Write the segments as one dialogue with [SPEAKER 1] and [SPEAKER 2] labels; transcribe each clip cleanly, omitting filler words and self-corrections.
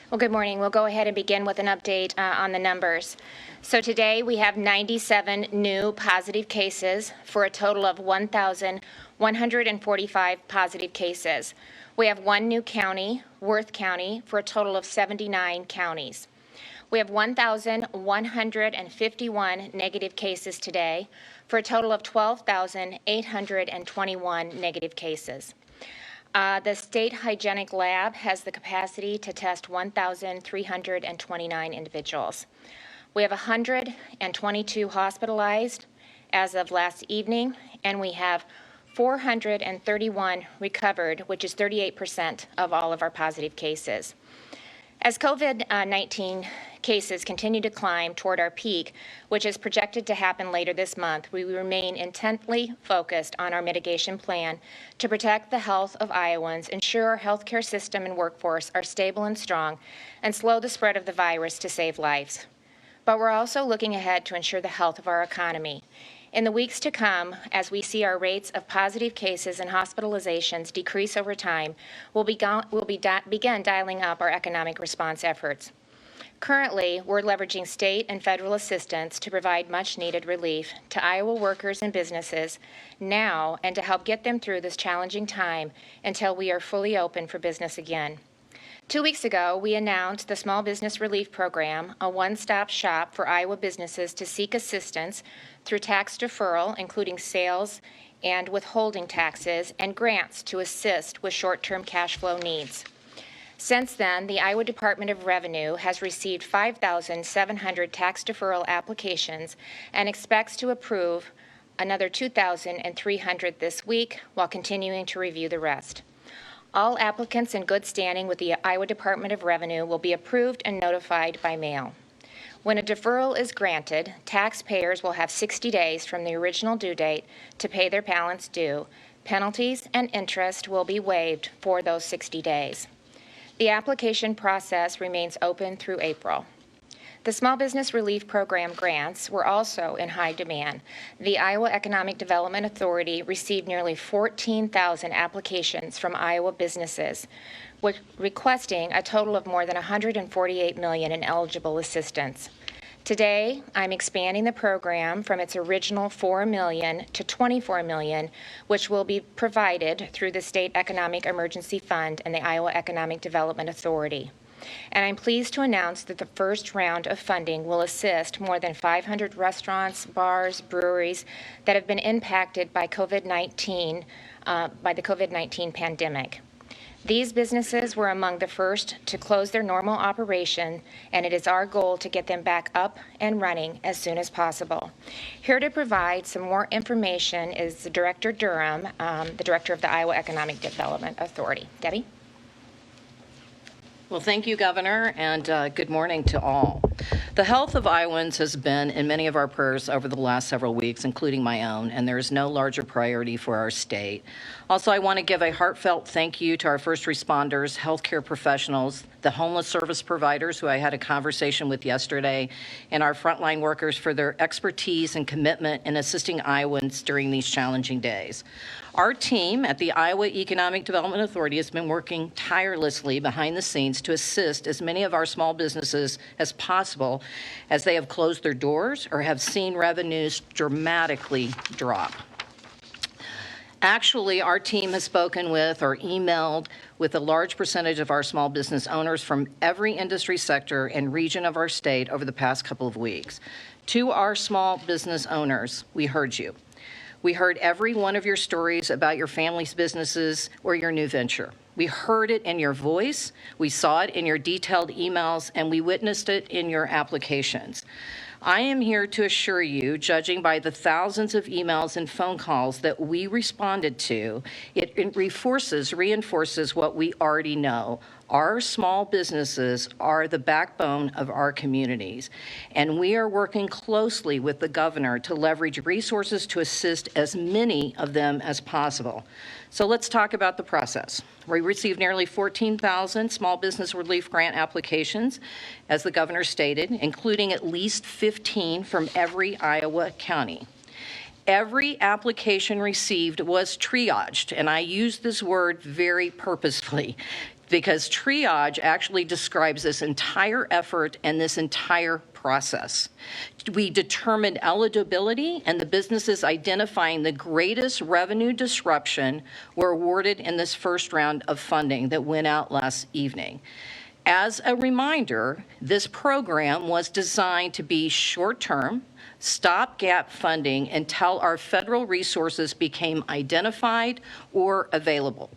[SPEAKER 1] Well, good morning. We'll go ahead and begin with an update on the numbers. So today we have 97 new positive cases for a total of 1,145 positive cases. We have one new county, Worth County, for a total of 79 counties. We have 1,151 negative cases today for a total of 12,821 negative cases. The state hygienic lab has the capacity to test 1,329 individuals. We have 122 hospitalized as of last evening, and we have 431 recovered, which is 38% of all of our positive cases. As COVID-19 cases continue to climb toward our peak, which is projected to happen later this month, we remain intently focused on our mitigation plan to protect the health of Iowans, ensure our healthcare system and workforce are stable and strong, and slow the spread of the virus to save lives. But we're also looking ahead to ensure the health of our economy. In the weeks to come, as we see our rates of positive cases and hospitalizations decrease over time, we'll begin dialing up our economic response efforts. Currently, we're leveraging state and federal assistance to provide much-needed relief to Iowa workers and businesses now and to help get them through this challenging time until we are fully open for business again. 2 weeks ago, we announced the Small Business Relief Program, a one-stop shop for Iowa businesses to seek assistance through tax deferral, including sales and withholding taxes, and grants to assist with short-term cash flow needs. Since then, the Iowa Department of Revenue has received 5,700 tax deferral applications and expects to approve another 2,300 this week while continuing to review the rest. All applicants in good standing with the Iowa Department of Revenue will be approved and notified by mail. When a deferral is granted, taxpayers will have 60 days from the original due date to pay their balance due. Penalties and interest will be waived for those 60 days. The application process remains open through April. The Small Business Relief Program grants were also in high demand. The Iowa Economic Development Authority received nearly 14,000 applications from Iowa businesses, requesting a total of more than $148 million in eligible assistance. Today, I'm expanding the program from its original $4 million to $24 million, which will be provided through the State Economic Emergency Fund and the Iowa Economic Development Authority. And I'm pleased to announce that the first round of funding will assist more than 500 restaurants, bars, breweries that have been impacted by the COVID-19 pandemic. These businesses were among the first to close their normal operation, and it is our goal to get them back up and running as soon as possible. Here to provide some more information is Director Durham, the Director of the Iowa Economic Development Authority. Debbie?
[SPEAKER 2] Well, thank you, Governor, and good morning to all. The health of Iowans has been in many of our prayers over the last several weeks, including my own, and there is no larger priority for our state. Also, I want to give a heartfelt thank you to our first responders, healthcare professionals, the homeless service providers who I had a conversation with yesterday, and our frontline workers for their expertise and commitment in assisting Iowans during these challenging days. Our team at the Iowa Economic Development Authority has been working tirelessly behind the scenes to assist as many of our small businesses as possible as they have closed their doors or have seen revenues dramatically drop. Actually, our team has spoken with or emailed with a large percentage of our small business owners from every industry sector and region of our state over the past couple of weeks. To our small business owners, we heard you. We heard every one of your stories about your family's businesses or your new venture. We heard it in your voice, we saw it in your detailed emails, and we witnessed it in your applications. I am here to assure you, judging by the thousands of emails and phone calls that we responded to, it reinforces what we already know. Our small businesses are the backbone of our communities, and we are working closely with the governor to leverage resources to assist as many of them as possible. So let's talk about the process. We received nearly 14,000 small business relief grant applications, as the governor stated, including at least 15 from every Iowa county. Every application received was triaged, and I use this word very purposefully. because triage actually describes this entire effort and this entire process. We determined eligibility, and the businesses identifying the greatest revenue disruption were awarded in this first round of funding that went out last evening. As a reminder, this program was designed to be short-term, stopgap funding until our federal resources became identified or available.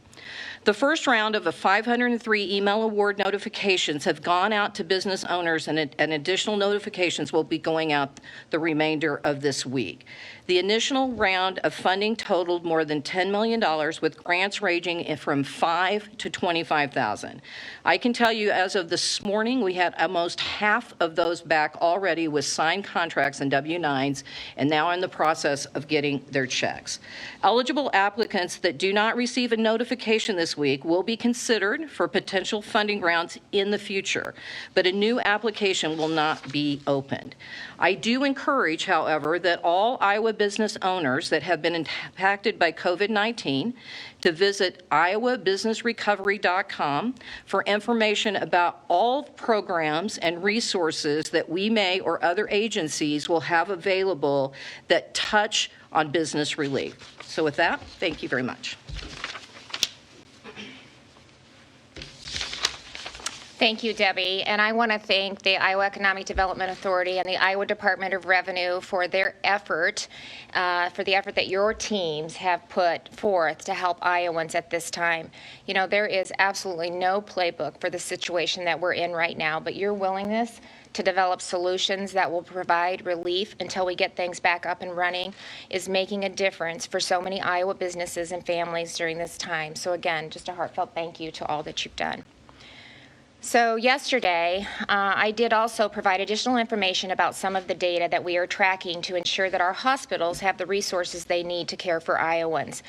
[SPEAKER 2] The first round of the 503 email award notifications have gone out to business owners, and additional notifications will be going out the remainder of this week. The initial round of funding totaled more than $10 million, with grants ranging from $5,000 to $25,000. I can tell you, as of this morning, we had almost half of those back already with signed contracts and W-9s, and now in the process of getting their checks. Eligible applicants that do not receive a notification this week will be considered for potential funding rounds in the future, but a new application will not be opened. I do encourage, however, that all Iowa business owners that have been impacted by COVID-19 to visit iowabusinessrecovery.com for information about all programs and resources that we may or other agencies will have available that touch on business relief. So with that, thank you very much.
[SPEAKER 1] Thank you, Debbie. And I want to thank the Iowa Economic Development Authority and the Iowa Department of Revenue for their effort, for the effort that your teams have put forth to help Iowans at this time. You know, there is absolutely no playbook for the situation that we're in right now, but your willingness to develop solutions that will provide relief until we get things back up and running is making a difference for so many Iowa businesses and families during this time. So again, just a heartfelt thank you to all that you've done. So yesterday, I did also provide additional information about some of the data that we are tracking to ensure that our hospitals have the resources they need to care for Iowans.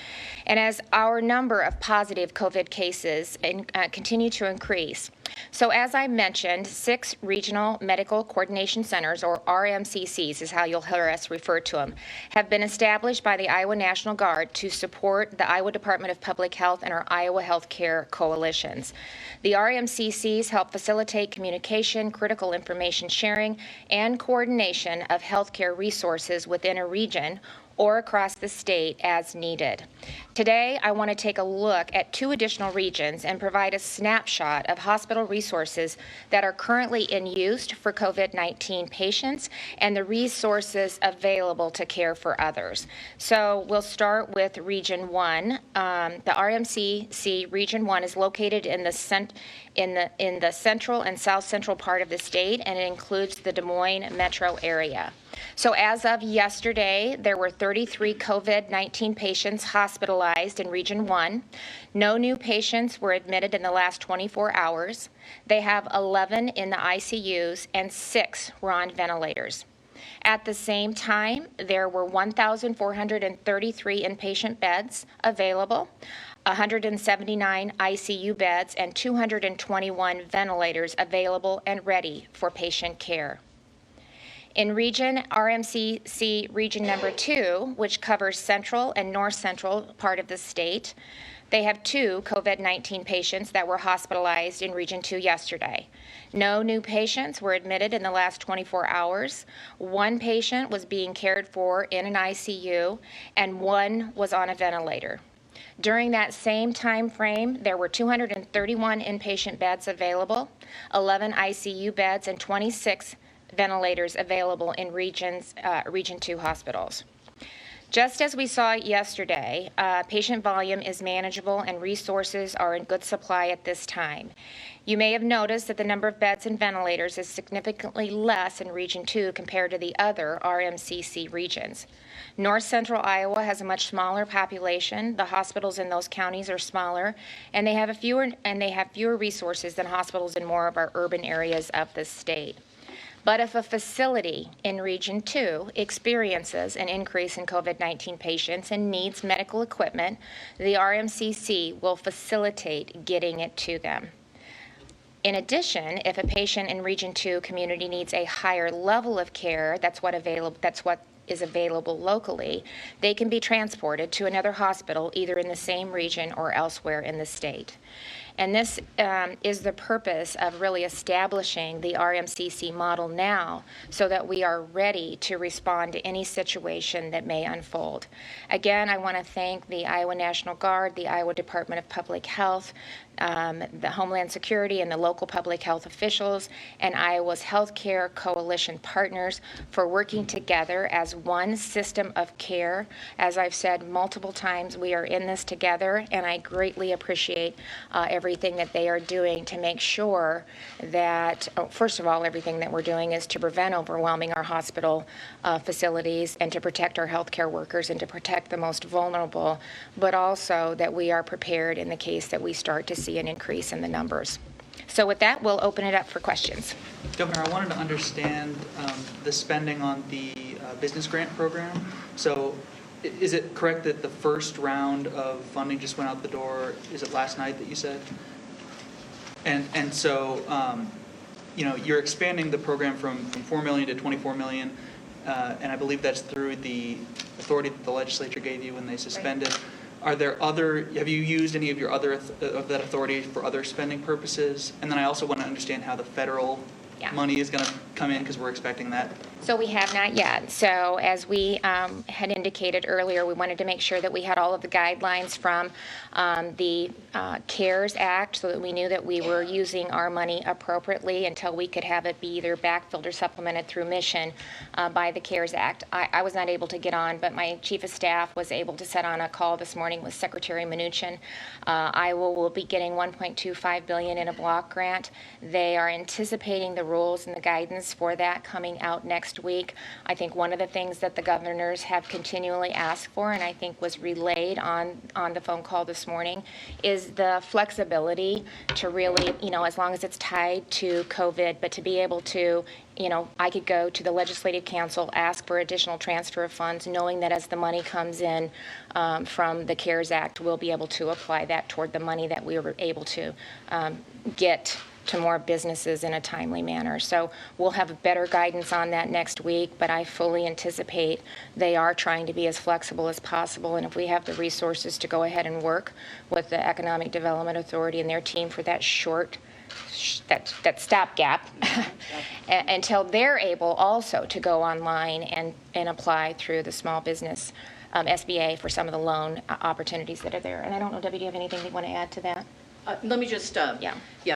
[SPEAKER 1] And as our number of positive COVID cases continue to increase, so as I mentioned, 6 regional medical coordination centers, or RMCCs is how you'll hear us refer to them, have been established by the Iowa National Guard to support the Iowa Department of Public Health and our Iowa Healthcare coalitions. The RMCCs help facilitate communication, critical information sharing, and coordination of healthcare resources within a region or across the state as needed. Today, I want to take a look at 2 additional regions and provide a snapshot of hospital resources that are currently in use for COVID-19 patients and the resources available to care for others. So we'll start with Region 1. The RMCC Region 1 is located in the central and south central part of the state, and it includes the Des Moines metro area. So as of yesterday, there were 33 COVID-19 patients hospitalized in Region 1. No new patients were admitted in the last 24 hours. They have 11 in the ICUs and 6 were on ventilators. At the same time, there were 1,433 inpatient beds available, 179 ICU beds, and 221 ventilators available and ready for patient care. In RMCC Region Number 2, which covers central and north central part of the state, they have 2 COVID-19 patients that were hospitalized in Region 2 yesterday. No new patients were admitted in the last 24 hours. 1 patient was being cared for in an ICU, and 1 was on a ventilator. During that same time frame, there were 231 inpatient beds available, 11 ICU beds, and 26 ventilators available in Region 2 hospitals. Just as we saw yesterday, patient volume is manageable and resources are in good supply at this time. You may have noticed that the number of beds and ventilators is significantly less in Region 2 compared to the other RMCC regions. North Central Iowa has a much smaller population. The hospitals in those counties are smaller, and they have fewer resources than hospitals in more of our urban areas of the state. But if a facility in Region 2 experiences an increase in COVID-19 patients and needs medical equipment, the RMCC will facilitate getting it to them. In addition, if a patient in Region 2 community needs a higher level of care, that's what is available locally, they can be transported to another hospital either in the same region or elsewhere in the state. And this is the purpose of really establishing the RMCC model now so that we are ready to respond to any situation that may unfold. Again, I want to thank the Iowa National Guard, the Iowa Department of Public Health, the Homeland Security and the local public health officials, and Iowa's healthcare coalition partners for working together as one system of care. As I've said multiple times, we are in this together, and I greatly appreciate everything that they are doing to make sure that, first of all, everything that we're doing is to prevent overwhelming our hospital facilities and to protect our healthcare workers and to protect the most vulnerable, but also that we are prepared in the case that we start to see an increase in the numbers. So with that, we'll open it up for questions.
[SPEAKER 3] Governor, I wanted to understand the spending on the business grant program. So is it correct that the first round of funding just went out the door? Is it last night that you said? And so, you're expanding the program from 4 million to 24 million, and I believe that's through the authority that the legislature gave you when they suspended. Right. Are there have you used any of your of that authority for other spending purposes? And then I also want to understand how the federal money is going to come in, because we're expecting that.
[SPEAKER 1] So we have not yet. So as we had indicated earlier, we wanted to make sure that we had all of the guidelines from the CARES Act so that we knew that we were using our money appropriately until we could have it be either backfilled or supplemented through mission by the CARES Act. I was not able to get on, but my chief of staff was able to set on a call this morning with Secretary Mnuchin. Iowa will be getting $1.25 billion in a block grant. They are anticipating the rules and the guidance for that coming out next week. I think one of the things that the governors have continually asked for, and I think was relayed on the phone call this morning, is the flexibility to really, as long as it's tied to COVID, but to be able to, I could go to the Legislative Council, ask for additional transfer of funds, knowing that as the money comes in from the CARES Act, we'll be able to apply that toward the money that we were able to get to more businesses in a timely manner. So we'll have better guidance on that next week, but I fully anticipate they are trying to be as flexible as possible, and if we have the resources to go ahead and work with the Economic Development Authority and their team for that that stopgap until they're able also to go online and apply through the small business SBA for some of the loan opportunities that are there. And I don't know, Debbie, do you have anything you want to add to that?
[SPEAKER 2] Let me just,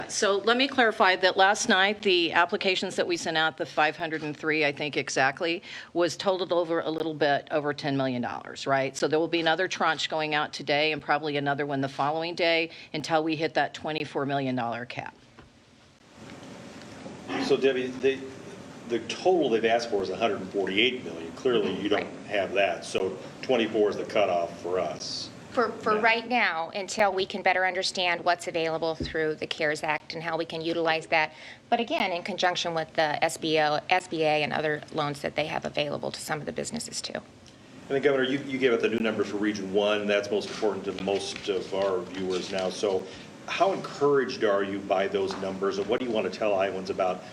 [SPEAKER 2] so let me clarify that last night, the applications that we sent out, the 503, I think exactly, was totaled over a little bit over $10 million, right? So there will be another tranche going out today and probably another one the following day until we hit that $24 million cap.
[SPEAKER 4] So Debbie, the total they've asked for is 148 million. Clearly you don't have that. So 24 is the cutoff for us.
[SPEAKER 1] For right now, until we can better understand what's available through the CARES Act and how we can utilize that. But again, in conjunction with the SBA and other loans that they have available to some of the businesses too.
[SPEAKER 4] And then, Governor, you gave out the new numbers for Region 1. That's most important to most of our viewers now. So how encouraged are you by those numbers, and what do you want to tell Iowans about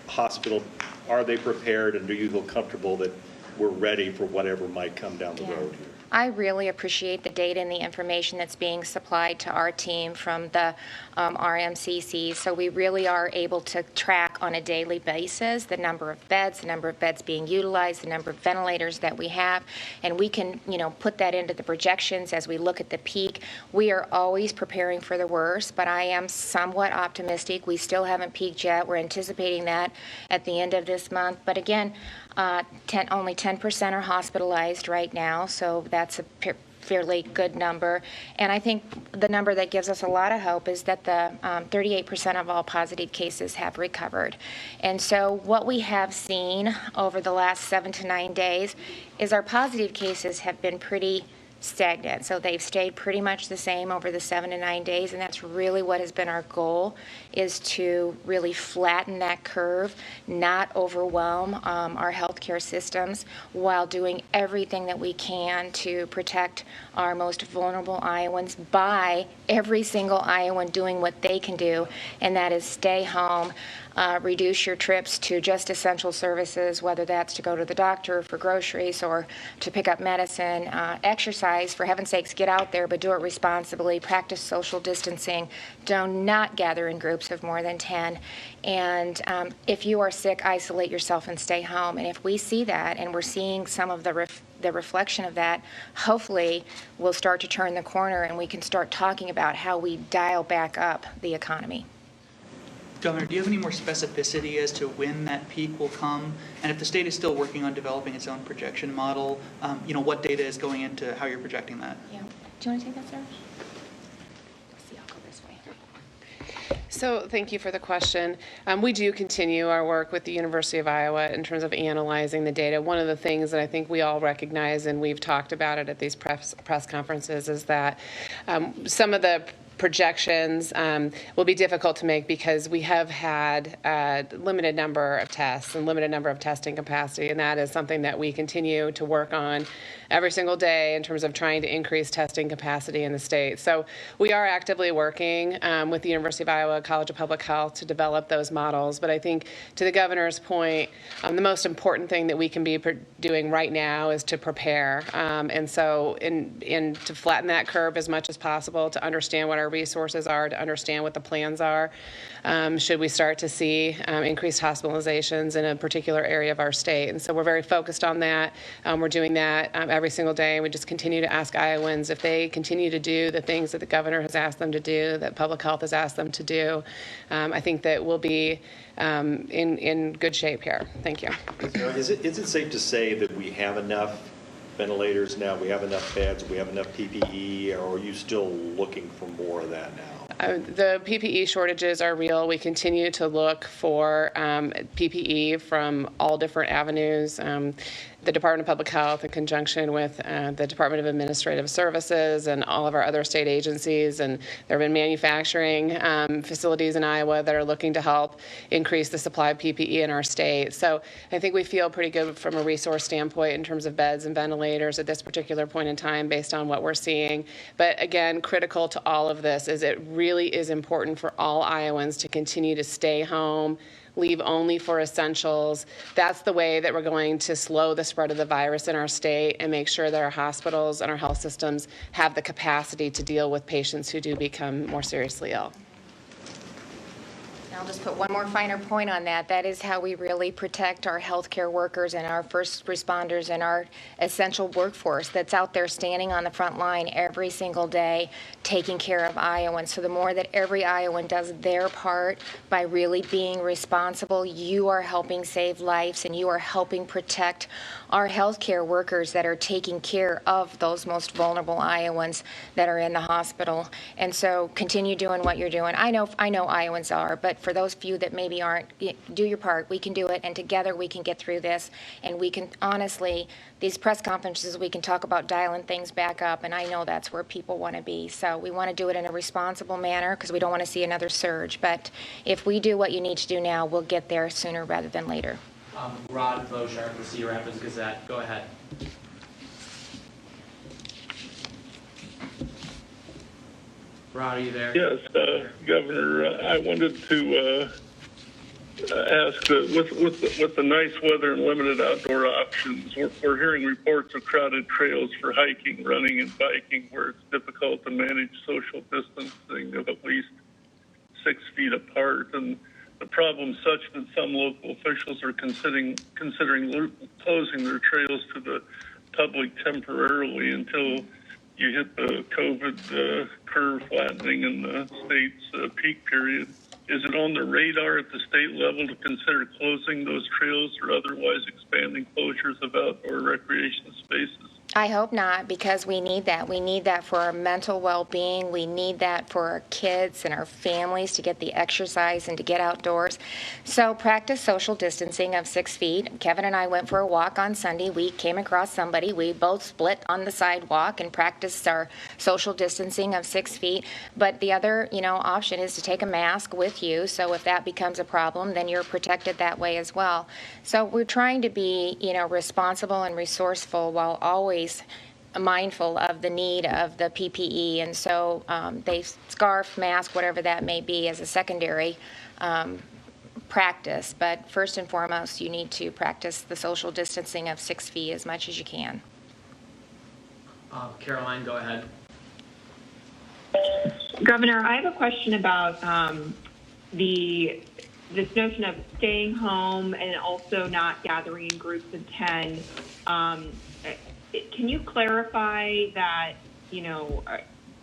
[SPEAKER 4] hospital? Are they prepared, and do you feel comfortable that we're ready for whatever might come down the road here?
[SPEAKER 1] I really appreciate the data and the information that's being supplied to our team from the RMCC. So we really are able to track on a daily basis the number of beds being utilized, the number of ventilators that we have, and we can, put that into the projections as we look at the peak. We are always preparing for the worst, but I am somewhat optimistic. We still haven't peaked yet. We're anticipating that at the end of this month. But again, only 10% are hospitalized right now, so that's a fairly good number. And I think the number that gives us a lot of hope is that the 38% of all positive cases have recovered. And so what we have seen over the last 7 to 9 days is our positive cases have been pretty stagnant. So they've stayed pretty much the same over the 7 to 9 days, and that's really what has been our goal, is to really flatten that curve, not overwhelm our healthcare systems, while doing everything that we can to protect our most vulnerable Iowans by every single Iowan doing what they can do, and that is stay home, reduce your trips to just essential services, whether that's to go to the doctor for groceries or to pick up medicine, exercise exercise. For heaven's sakes, get out there, but do it responsibly. Practice social distancing. Do not gather in groups of more than 10. And if you are sick, isolate yourself and stay home. And if we see that, and we're seeing some of the reflection of that, hopefully we'll start to turn the corner and we can start talking about how we dial back up the economy.
[SPEAKER 3] Governor, do you have any more specificity as to when that peak will come? And if the state is still working on developing its own projection model, what data is going into how you're projecting that?
[SPEAKER 1] Yeah. Do you want to take that, Sarah? Let's see, I'll go this way.
[SPEAKER 5] So thank you for the question. We do continue our work with the University of Iowa in terms of analyzing the data. One of the things that I think we all recognize, and we've talked about it at these press conferences, is that some of the projections will be difficult to make because we have had a limited number of tests and limited number of testing capacity, and that is something that we continue to work on every single day in terms of trying to increase testing capacity in the state. So we are actively working with the University of Iowa College of Public Health to develop those models. But I think to the governor's point, the most important thing that we can be doing right now is to prepare. And so to flatten that curve as much as possible, to understand what our resources are, to understand what the plans are, should we start to see increased hospitalizations in a particular area of our state. And so we're very focused on that. We're doing that every single day, and we just continue to ask Iowans if they continue to do the things that the governor has asked them to do, that public health has asked them to do. I think that we'll be in good shape here. Thank you.
[SPEAKER 4] Is it safe to say that we have enough ventilators now, we have enough beds, we have enough PPE, or are you still looking for more of that now?
[SPEAKER 5] The PPE shortages are real. We continue to look for PPE from all different avenues. The Department of Public Health, in conjunction with the Department of Administrative Services and all of our other state agencies, and there have been manufacturing facilities in Iowa that are looking to help increase the supply of PPE in our state. So I think we feel pretty good from a resource standpoint in terms of beds and ventilators at this particular point in time based on what we're seeing. But again, critical to all of this is it really is important for all Iowans to continue to stay home, leave only for essentials. That's the way that we're going to slow the spread of the virus in our state and make sure that our hospitals and our health systems have the capacity to deal with patients who do become more seriously ill.
[SPEAKER 1] I'll just put one more finer point on that. That is how we really protect our healthcare workers and our first responders and our essential workforce that's out there standing on the front line every single day taking care of Iowans. So the more that every Iowan does their part by really being responsible, you are helping save lives and you are helping protect our healthcare workers that are taking care of those most vulnerable Iowans that are in the hospital. And so continue doing what you're doing. I know Iowans are, but for those few that maybe aren't, do your part. We can do it, and together we can get through this. And we can honestly, these press conferences, we can talk about dialing things back up, and I know that's where people want to be. So we want to do it in a responsible manner because we don't want to see another surge. But if we do what you need to do now, we'll get there sooner rather than later.
[SPEAKER 6] Rod Beaucharp with Cedar Rapids Gazette. Go ahead. Rod, are you there?
[SPEAKER 7] Yes, Governor, I wanted to ask with the nice weather and limited outdoor options, we're hearing reports of crowded trails for hiking, running, and biking where it's difficult to manage social distancing of at least 6 feet apart. And the problem is such that some local officials are considering closing their trails to the public temporarily until you hit the COVID curve flattening in the state's peak period. Is it on the radar at the state level to consider closing those trails or otherwise expanding closures of outdoor recreation spaces?
[SPEAKER 1] I hope not, because we need that. We need that for our mental well-being. We need that for our kids and our families to get the exercise and to get outdoors. So practice social distancing of 6 feet. Kevin and I went for a walk on Sunday. We came across somebody. We both split on the sidewalk and practiced our social distancing of 6 feet. But the other, option is to take a mask with you. So if that becomes a problem, then you're protected that way as well. So we're trying to be, responsible and resourceful while always mindful of the need of the PPE, and so they scarf, mask, whatever that may be as a secondary practice. But first and foremost, you need to practice the social distancing of 6 feet as much as you can.
[SPEAKER 6] Caroline, go ahead.
[SPEAKER 8] Governor, I have a question about this notion of staying home and also not gathering in groups of 10. Can you clarify that, you know,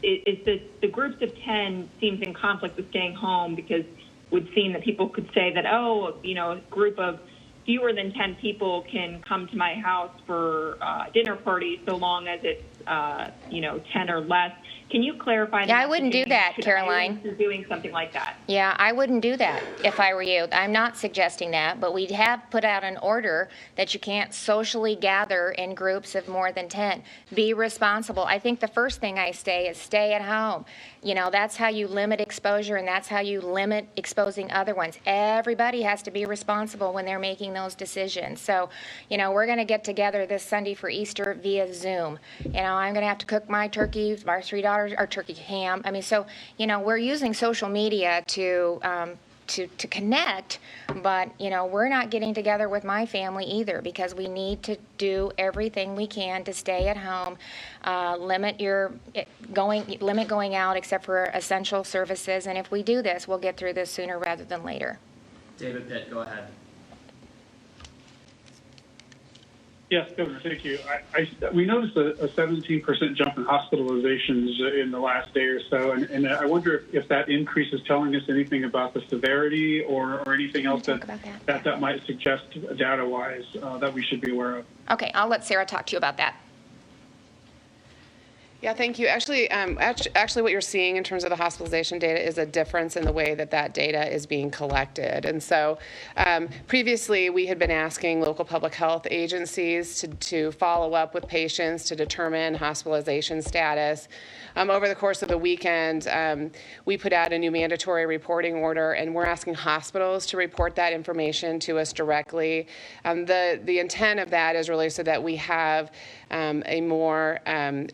[SPEAKER 8] is the groups of 10 seems in conflict with staying home, because it would seem that people could say that, oh, you know, a group of fewer than 10 people can come to my house for dinner party so long as it's, you know, 10 or less. Can you clarify?
[SPEAKER 1] Yeah, I wouldn't do that, Caroline.
[SPEAKER 8] Doing something like that.
[SPEAKER 1] Yeah, I wouldn't do that if I were you. I'm not suggesting that, but we have put out an order that you can't socially gather in groups of more than 10. Be responsible. I think the first thing I say is stay at home. You know, that's how you limit exposure, and that's how you limit exposing other ones. Everybody has to be responsible when they're making those decisions. So, you know, we're going to get together this Sunday for Easter via Zoom. You know, I'm going to have to cook my turkey, our 3 daughters, our turkey ham. I mean, so, you know, we're using social media to connect, but, you know, we're not getting together with my family either, because we need to do everything we can to stay at home, limit going out except for essential services. And if we do this, we'll get through this sooner rather than later.
[SPEAKER 6] David Pitt, go ahead.
[SPEAKER 9] Yes, Governor, thank you. We noticed a 17% jump in hospitalizations in the last day or so, and I wonder if that increase is telling us anything about the severity or anything else that might suggest data-wise that we should be aware of.
[SPEAKER 1] Okay, I'll let Sarah talk to you about that.
[SPEAKER 5] Yeah, thank you. Actually, what you're seeing in terms of the hospitalization data is a difference in the way that that data is being collected. And so previously, we had been asking local public health agencies to follow up with patients to determine hospitalization status. Over the course of the weekend, we put out a new mandatory reporting order, and we're asking hospitals to report that information to us directly. The intent of that is really so that we have a more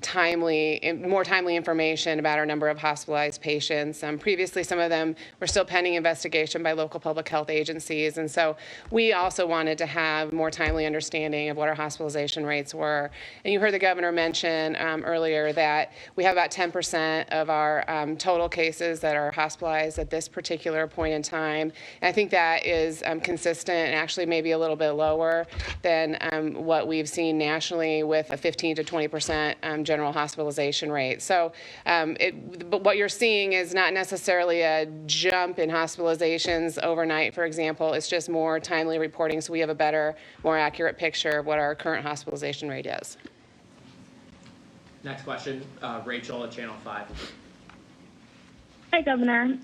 [SPEAKER 5] timely information about our number of hospitalized patients. Previously, some of them were still pending investigation by local public health agencies, and so we also wanted to have more timely understanding of what our hospitalization rates were. And you heard the governor mention earlier that we have about 10% of our total cases that are hospitalized at this particular point in time. And I think that is consistent and actually maybe a little bit lower than what we've seen nationally with a 15 to 20% general hospitalization rate. So but what you're seeing is not necessarily a jump in hospitalizations overnight, for example. It's just more timely reporting, so we have a better, more accurate picture of what our current hospitalization rate is.
[SPEAKER 6] Next question, Rachel at Channel 5.
[SPEAKER 10] Hi, Governor.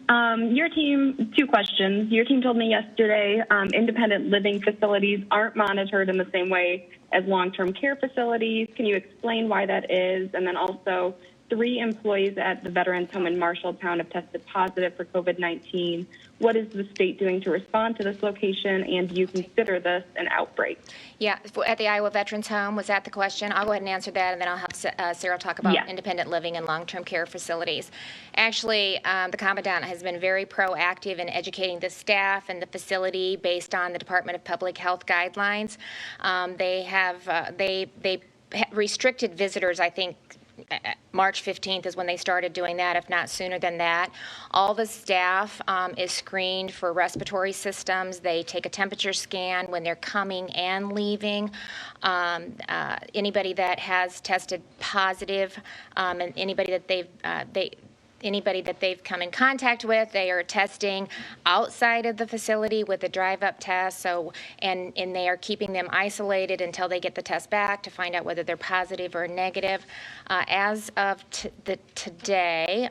[SPEAKER 10] Your team, 2 questions. Your team told me yesterday independent living facilities aren't monitored in the same way as long-term care facilities. Can you explain why that is? And then also, 3 employees at the Veterans Home in Marshalltown have tested positive for COVID-19. What is the state doing to respond to this location, and do you consider this an outbreak?
[SPEAKER 1] Yeah, at the Iowa Veterans Home, was that the question? I'll go ahead and answer that, and then I'll have Sarah talk about independent living and long-term care facilities. Actually, the Commandant has been very proactive in educating the staff and the facility based on the Department of Public Health guidelines. They restricted visitors, I think, March 15th is when they started doing that, if not sooner than that. All the staff is screened for respiratory systems. They take a temperature scan when they're coming and leaving. Anybody that has tested positive and anybody that they've come in contact with, they are testing outside of the facility with a drive-up test. So, and they are keeping them isolated until they get the test back to find out whether they're positive or negative. As of today,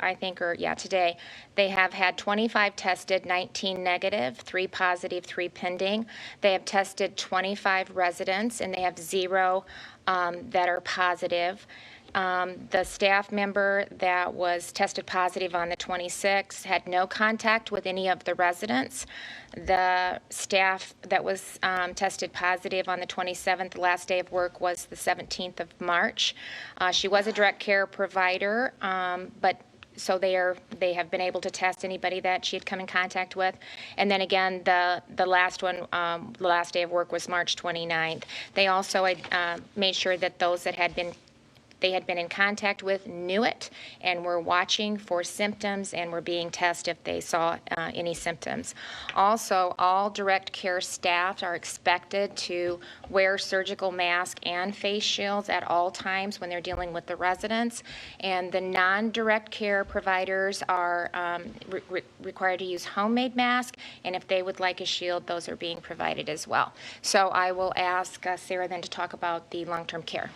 [SPEAKER 1] today, they have had 25 tested, 19 negative, 3 positive, 3 pending. They have tested 25 residents, and they have 0 that are positive. The staff member that was tested positive on the 26th had no contact with any of the residents. The staff that was tested positive on the 27th, the last day of work was the 17th of March. She was a direct care provider, but so they have been able to test anybody that she had come in contact with. And then again, the last one, the last day of work was March 29th. They also made sure that those that had been they had been in contact with knew it and were watching for symptoms and were being tested if they saw any symptoms. Also, all direct care staff are expected to wear surgical masks and face shields at all times when they're dealing with the residents, and the non-direct care providers are required to use homemade masks, and if they would like a shield, those are being provided as well. So I will ask Sarah then to talk about the long-term care.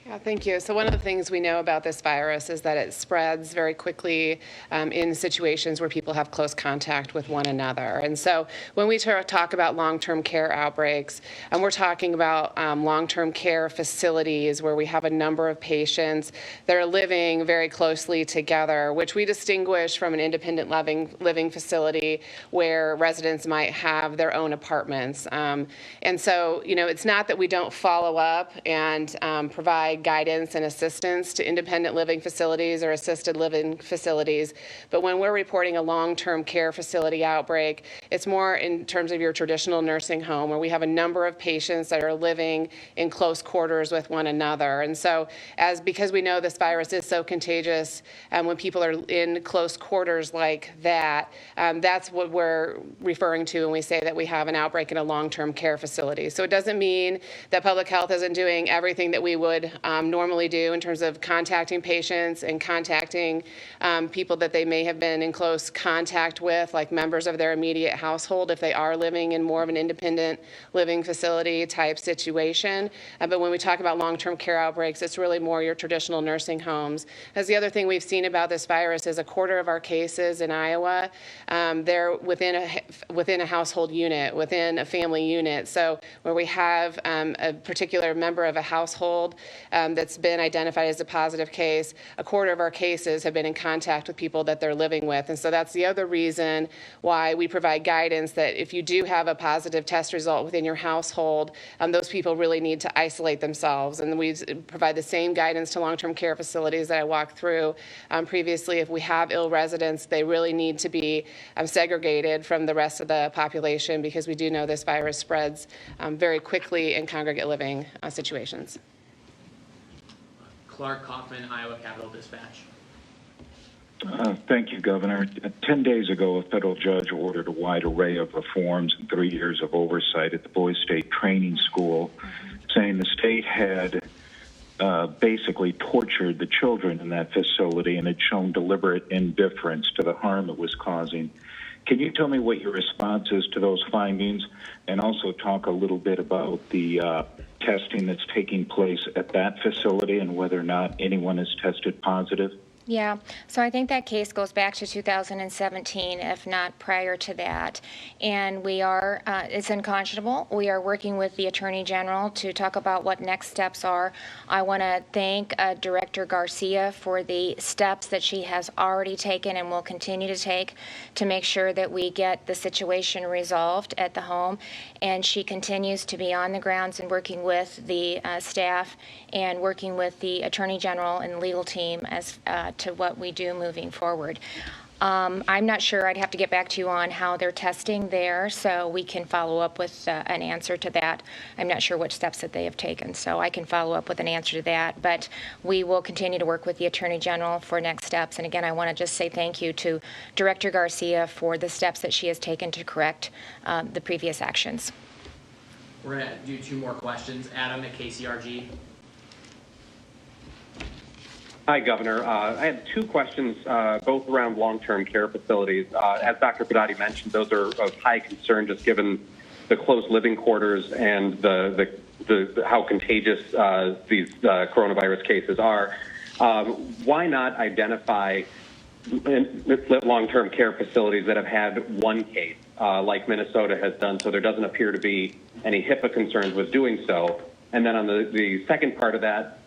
[SPEAKER 5] Yeah, thank you. So one of the things we know about this virus is that it spreads very quickly in situations where people have close contact with one another. And so when we talk about long-term care outbreaks, and we're talking about long-term care facilities where we have a number of patients that are living very closely together, which we distinguish from an independent living facility where residents might have their own apartments. And so, you know, it's not that we don't follow up and provide guidance and assistance to independent living facilities or assisted living facilities. But when we're reporting a long-term care facility outbreak, it's more in terms of your traditional nursing home where we have a number of patients that are living in close quarters with one another. And so because we know this virus is so contagious, when people are in close quarters like that, that's what we're referring to when we say that we have an outbreak in a long-term care facility. So it doesn't mean that public health isn't doing everything that we would normally do in terms of contacting patients and contacting people that they may have been in close contact with, like members of their immediate household, if they are living in more of an independent living facility type situation. But when we talk about long-term care outbreaks, it's really more your traditional nursing homes. As the other thing we've seen about this virus is a quarter of our cases in Iowa, they're within a household unit, within a family unit. So where we have a particular member of a household that's been identified as a positive case, a quarter of our cases have been in contact with people that they're living with. And so that's the other reason why we provide guidance that if you do have a positive test result within your household, those people really need to isolate themselves. And we provide the same guidance to long-term care facilities that I walked through previously. If we have ill residents, they really need to be segregated from the rest of the population because we do know this virus spreads very quickly in congregate living situations.
[SPEAKER 6] Clark Kaufman, Iowa Capitol Dispatch.
[SPEAKER 11] Thank you, Governor. 10 days ago, a federal judge ordered a wide array of reforms and 3 years of oversight at the Boys State Training School, saying the state had basically tortured the children in that facility and had shown deliberate indifference to the harm it was causing. Can you tell me what your response is to those findings, and also talk a little bit about the testing that's taking place at that facility and whether or not anyone is tested positive?
[SPEAKER 1] Yeah, so I think that case goes back to 2017, if not prior to that. And we are, it's unconscionable. We are working with the Attorney General to talk about what next steps are. I want to thank Director Garcia for the steps that she has already taken and will continue to take to make sure that we get the situation resolved at the home. And she continues to be on the grounds and working with the staff and working with the Attorney General and legal team as to what we do moving forward. I'm not sure. I'd have to get back to you on how they're testing there, so we can follow up with an answer to that. I'm not sure which steps that they have taken, so I can follow up with an answer to that. But we will continue to work with the Attorney General for next steps. And again, I want to just say thank you to Director Garcia for the steps that she has taken to correct the previous actions.
[SPEAKER 6] We're going to do two more questions. Adam at KCRG.
[SPEAKER 12] Hi, Governor. I had two questions, both around long-term care facilities. As Dr. Pedati mentioned, those are of high concern just given the close living quarters and how contagious these coronavirus cases are. Why not identify long-term care facilities that have had one case, like Minnesota has done, so there doesn't appear to be any HIPAA concerns with doing so? And then on the second part of that,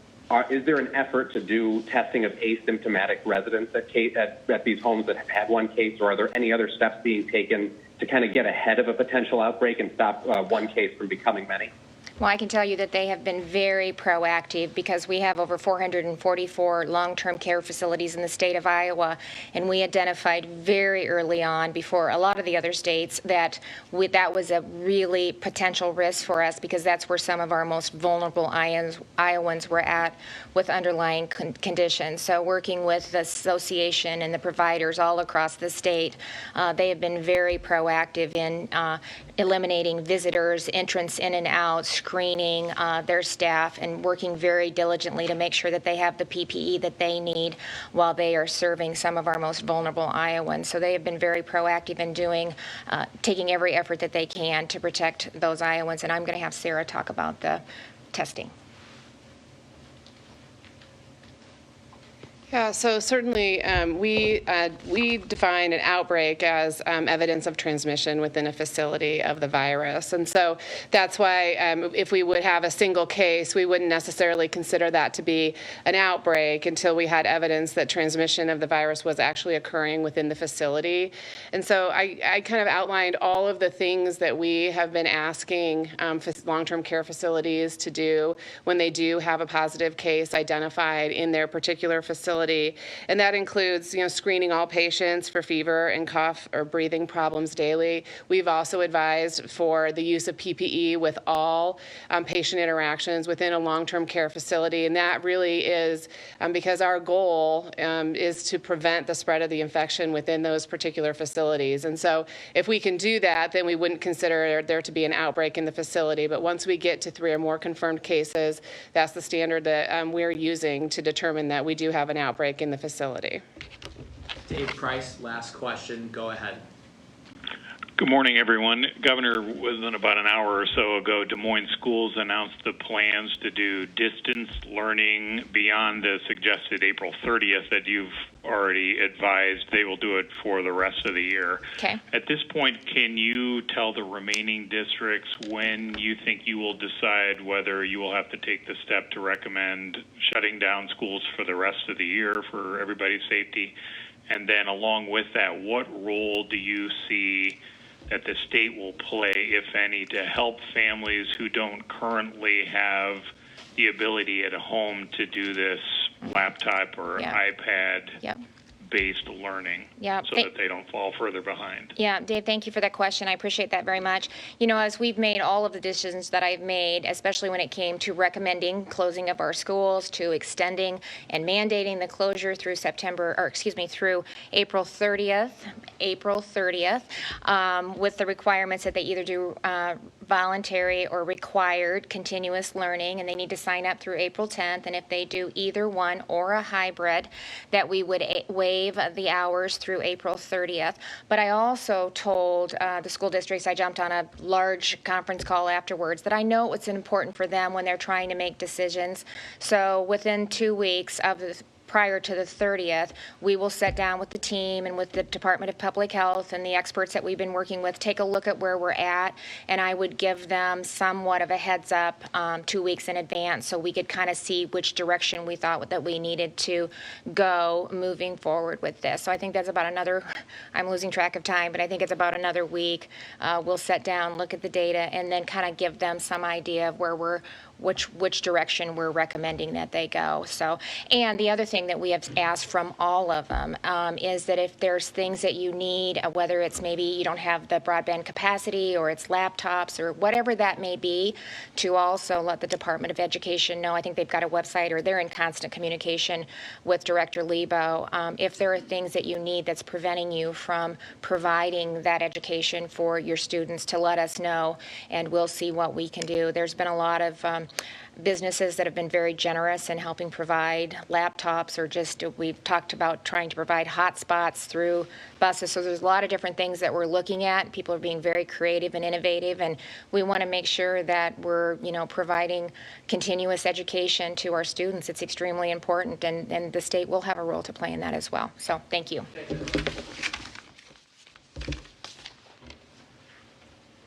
[SPEAKER 12] is there an effort to do testing of asymptomatic residents at these homes that have had one case, or are there any other steps being taken to kind of get ahead of a potential outbreak and stop one case from becoming many?
[SPEAKER 1] Well, I can tell you that they have been very proactive because we have over 444 long-term care facilities in the state of Iowa, and we identified very early on, before a lot of the other states, that that was a really potential risk for us because that's where some of our most vulnerable Iowans were at with underlying conditions. So working with the association and the providers all across the state, they have been very proactive in eliminating visitors, entrance in and out, screening their staff, and working very diligently to make sure that they have the PPE that they need while they are serving some of our most vulnerable Iowans. So they have been very proactive in taking every effort that they can to protect those Iowans. And I'm going to have Sarah talk about the testing.
[SPEAKER 5] Yeah, so certainly we define an outbreak as evidence of transmission within a facility of the virus. And so that's why if we would have a single case, we wouldn't necessarily consider that to be an outbreak until we had evidence that transmission of the virus was actually occurring within the facility. And so I kind of outlined all of the things that we have been asking long-term care facilities to do when they do have a positive case identified in their particular facility. And that includes, screening all patients for fever and cough or breathing problems daily. We've also advised for the use of PPE with all patient interactions within a long-term care facility. And that really is because our goal is to prevent the spread of the infection within those particular facilities. And so if we can do that, then we wouldn't consider there to be an outbreak in the facility. But once we get to 3 or more confirmed cases, that's the standard that we're using to determine that we do have an outbreak in the facility.
[SPEAKER 6] Dave Price, last question. Go ahead.
[SPEAKER 13] Good morning, everyone. Governor, within about an hour or so ago, Des Moines schools announced the plans to do distance learning beyond the suggested April 30th that you've already advised they will do it for the rest of the year.
[SPEAKER 1] Okay.
[SPEAKER 13] At this point, can you tell the remaining districts when you think you will decide whether you will have to take the step to recommend shutting down schools for the rest of the year for everybody's safety? And then along with that, what role do you see that the state will play, if any, to help families who don't currently have the ability at home to do this laptop or iPad-based learning so that they don't fall further behind?
[SPEAKER 1] Yeah, Dave, thank you for that question. I appreciate that very much. As we've made all of the decisions that I've made, especially when it came to recommending closing of our schools, to extending and mandating the closure through through April 30th, with the requirements that they either do voluntary or required continuous learning, and they need to sign up through April 10th. And if they do either one or a hybrid, that we would waive the hours through April 30th. But I also told the school districts, I jumped on a large conference call afterwards, that I know it's important for them when they're trying to make decisions. So within 2 weeks prior to the 30th, we will sit down with the team and with the Department of Public Health and the experts that we've been working with, take a look at where we're at, and I would give them somewhat of a heads up 2 weeks in advance so we could kind of see which direction we thought that we needed to go moving forward with this. So I think that's about I'm losing track of time, but I think it's about another week. We'll sit down, look at the data, and then kind of give them some idea of where which direction we're recommending that they go. So, and the other thing that we have asked from all of them is that if there's things that you need, whether it's maybe you don't have the broadband capacity or it's laptops or whatever that may be, to also let the Department of Education know. I think they've got a website, or they're in constant communication with Director Lebo. If there are things that you need that's preventing you from providing that education for your students, to let us know, and we'll see what we can do. There's been a lot of businesses that have been very generous in helping provide laptops, or just we've talked about trying to provide hotspots through buses. So there's a lot of different things that we're looking at. People are being very creative and innovative, and we want to make sure that we're providing continuous education to our students. It's extremely important, and the state will have a role to play in that as well. So thank you.